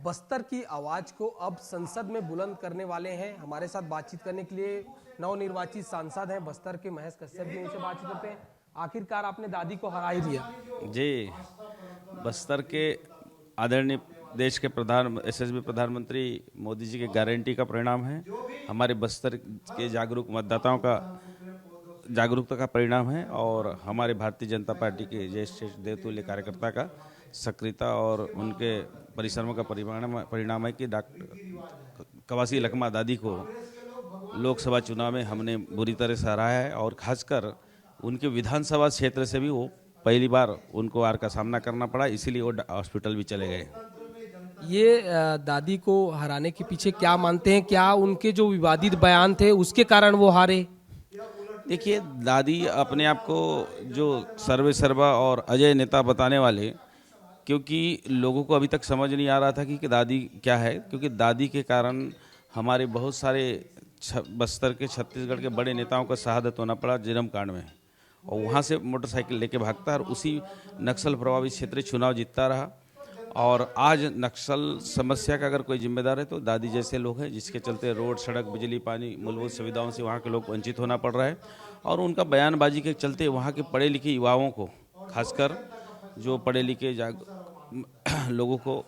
बस्तर की आवाज को अब संसद में बुलंद करने वाले हैं। हमारे साथ बातचीत करने के लिए नवनिर्वाचित सांसद हैं बस्तर के महेश कश्यप जी, उनसे बातचीत करते हैं। आखिरकार आपने दादी को हरा ही दिया। जी, बस्तर के आदरणीय देश के यशस्वी प्रधानमंत्री मोदी जी की गारंटी का परिणाम है। हमारे बस्तर के जागरूक मतदाताओं का जागरूकता का परिणाम है और हमारे भारतीय जनता पार्टी के ज्येष्ठ देवतुल्य कार्यकर्ता का सक्रियता और उनके परिश्रम का परिणाम है कि डॉक्टर कवासी लखमा दादी को लोकसभा चुनाव में हमने बुरी तरह से हराया है और खासकर उनके विधानसभा क्षेत्र से भी वो पहली बार उनको हार का सामना करना पड़ा, इसीलिए वो हॉस्पिटल भी चले गए। ये दादी को हराने के पीछे क्या मानते हैं? क्या उनके जो विवादित बयान थे उसके कारण वो हारे? देखिए, दादी अपने आप को जो सर्वे सर्वा और अजय नेता बताने वाले, क्योंकि लोगों को अभी तक समझ नहीं आ रहा था कि दादी क्या है, क्योंकि दादी के कारण हमारे बहुत सारे बस्तर के छत्तीसगढ़ के बड़े नेताओं का शहादत होना पड़ा जिरम कांड में, और वहाँ से मोटरसाइकिल लेके भागता और उसी नक्सल प्रभावित क्षेत्र चुनाव जीतता रहा। और आज नक्सल समस्या का अगर कोई जिम्मेदार है तो दादी जैसे लोग हैं, जिसके चलते रोड, सड़क, बिजली, पानी, मूलभूत सुविधाओं से वहाँ के लोग वंचित होना पड़ रहा है। और उनका बयानबाजी के चलते वहाँ के पढ़े लिखे युवाओं को, खासकर जो पढ़े लिखे लोगों को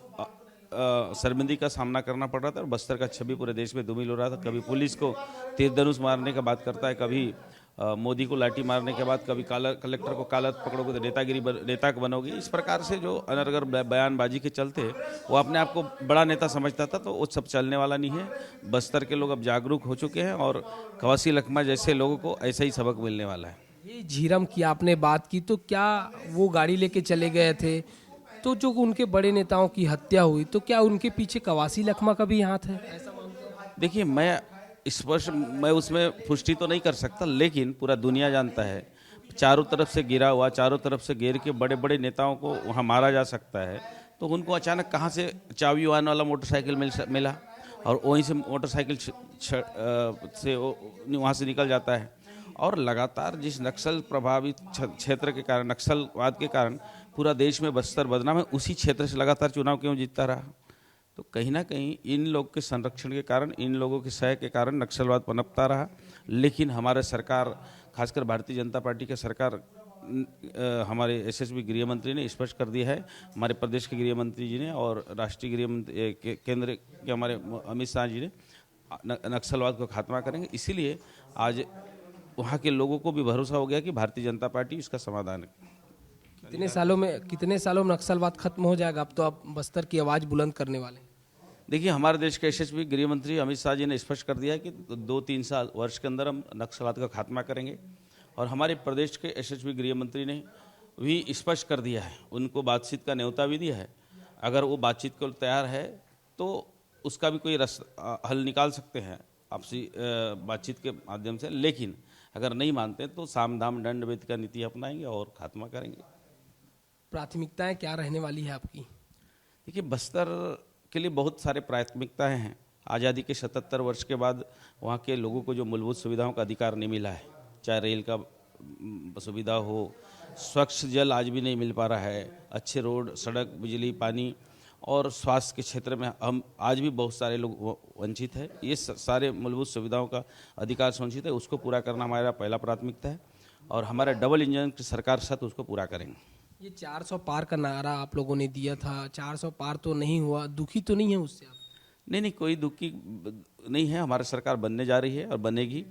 शर्मिंदगी का सामना करना पड़ रहा था। और बस्तर का छवि पूरे देश में धूमिल हो रहा था। कभी पुलिस को तीर धनुष मारने का बात करता है, कभी मोदी को लाठी मारने के बाद कभी कलेक्टर को काला पकड़ोगे तो नेता बनोगे। इस प्रकार से जो अनर्गल बयानबाजी के चलते वो अपने आप को बड़ा नेता समझता था, तो वो सब चलने वाला नहीं है। बस्तर के लोग अब जागरूक हो चुके हैं और कवासी लखमा जैसे लोगों को ऐसा ही सबक मिलने वाला है। ये झीरम की आपने बात की, तो क्या वो गाड़ी लेके चले गए थे, तो जो उनके बड़े नेताओं की हत्या हुई, तो क्या उनके पीछे कवासी लखमा का भी हाथ है? ऐसा मानते हैं? देखिए, मैं उसमें पुष्टि तो नहीं कर सकता, लेकिन पूरा दुनिया जानता है चारों तरफ से घिरा हुआ, चारों तरफ से घेर के बड़े बड़े नेताओं को वहाँ मारा जा सकता है, तो उनको अचानक कहाँ से चाबी वाला मोटरसाइकिल मिला और वहीं से मोटरसाइकिल से वहाँ से निकल जाता है। और लगातार जिस नक्सल प्रभावित क्षेत्र के कारण, नक्सलवाद के कारण पूरा देश में बस्तर बदनाम है, उसी क्षेत्र से लगातार चुनाव क्यों जीतता रहा? तो कहीं ना कहीं इन लोग के संरक्षण के कारण, इन लोगों के सह के कारण नक्सलवाद पनपता रहा। लेकिन हमारे सरकार, खासकर भारतीय जनता पार्टी की सरकार, हमारे यशस्वी गृह मंत्री ने स्पष्ट कर दिया है, हमारे प्रदेश के गृह मंत्री जी ने और राष्ट्रीय गृह मंत्री केंद्र के हमारे अमित शाह जी ने नक्सलवाद को खात्मा करेंगे। इसीलिए आज वहाँ के लोगों को भी भरोसा हो गया कि भारतीय जनता पार्टी इसका समाधान है। कितने सालों में नक्सलवाद खत्म हो जाएगा? अब तो आप बस्तर की आवाज बुलंद करने वाले। देखिए, हमारे देश के यशस्वी गृह मंत्री अमित शाह जी ने स्पष्ट कर दिया है कि 2-3 वर्ष के अंदर हम नक्सलवाद का खात्मा करेंगे। और हमारे प्रदेश के यशस्वी गृह मंत्री ने भी स्पष्ट कर दिया है, उनको बातचीत का न्योता भी दिया है। अगर वो बातचीत को तैयार है तो उसका भी कोई हल निकाल सकते हैं आपसी बातचीत के माध्यम से, लेकिन अगर नहीं मानते तो साम दाम दंड भेद का नीति अपनाएंगे और खात्मा करेंगे। प्राथमिकताएं क्या रहने वाली है आपकी? देखिए, बस्तर के लिए बहुत सारे प्राथमिकताएं हैं। आज़ादी के 77 वर्ष के बाद वहाँ के लोगों को जो मूलभूत सुविधाओं का अधिकार नहीं मिला है, चाहे रेल का सुविधा हो, स्वच्छ जल आज भी नहीं मिल पा रहा है, अच्छे रोड, सड़क, बिजली, पानी और स्वास्थ्य के क्षेत्र में हम आज भी बहुत सारे लोग वंचित है। ये सारे मूलभूत सुविधाओं का अधिकार से वंचित है, उसको पूरा करना हमारा पहला प्राथमिकता है और हमारा डबल इंजन की सरकार के साथ उसको पूरा करेंगे। ये 400 पार का नारा आप लोगों ने दिया था, 400 पार तो नहीं हुआ, दुखी तो नहीं है उससे आप? नहीं, कोई दुखी नहीं है। हमारी सरकार बनने जा रही है और बनेगी,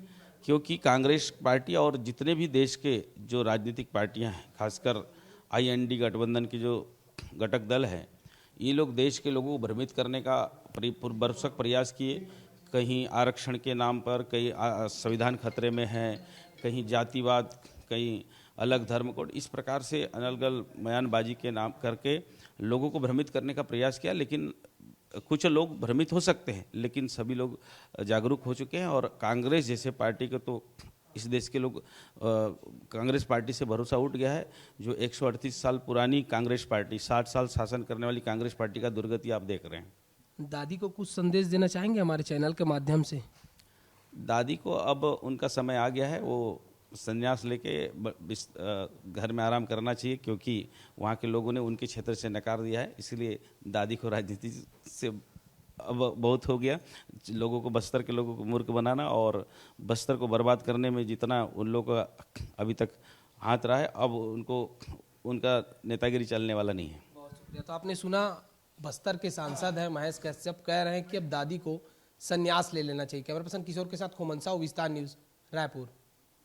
क्योंकि कांग्रेस पार्टी और जितने भी देश के जो राजनीतिक पार्टियां हैं, खासकर IND गठबंधन के जो घटक दल हैं, ये लोग देश के लोगों को भ्रमित करने का भरसक प्रयास किए। कहीं आरक्षण के नाम पर, कहीं संविधान खतरे में है, कहीं जातिवाद, कहीं अलग धर्म कोड, इस प्रकार से अनलगल बयानबाजी के नाम करके लोगों को भ्रमित करने का प्रयास किया। लेकिन कुछ लोग भ्रमित हो सकते हैं, लेकिन सभी लोग जागरूक हो चुके हैं। और कांग्रेस जैसे पार्टी को तो इस देश के लोग, कांग्रेस पार्टी से भरोसा उठ गया है। जो 138 साल पुरानी कांग्रेस पार्टी, 60 साल शासन करने वाली कांग्रेस पार्टी का दुर्गति आप देख रहे हैं। दादी को कुछ संदेश देना चाहेंगे हमारे चैनल के माध्यम से? दादी को अब उनका समय आ गया है, वो संन्यास लेके घर में आराम करना चाहिए, क्योंकि वहाँ के लोगों ने उनके क्षेत्र से नकार दिया है। इसलिए दादी को राजनीति से अब बहुत हो गया। लोगों को, बस्तर के लोगों को मूर्ख बनाना और बस्तर को बर्बाद करने में जितना उन लोगों का अभी तक हाथ रहा है, अब उनको उनका नेतागिरी चलने वाला नहीं है। बहुत शुक्रिया। तो आपने सुना, बस्तर के सांसद हैं महेश कश्यप, कह रहे हैं कि अब दादी को संन्यास ले लेना चाहिए। कैमरा पर्सन किशोर के साथ खोमन साहू, विस्तार न्यूज, रायपुर।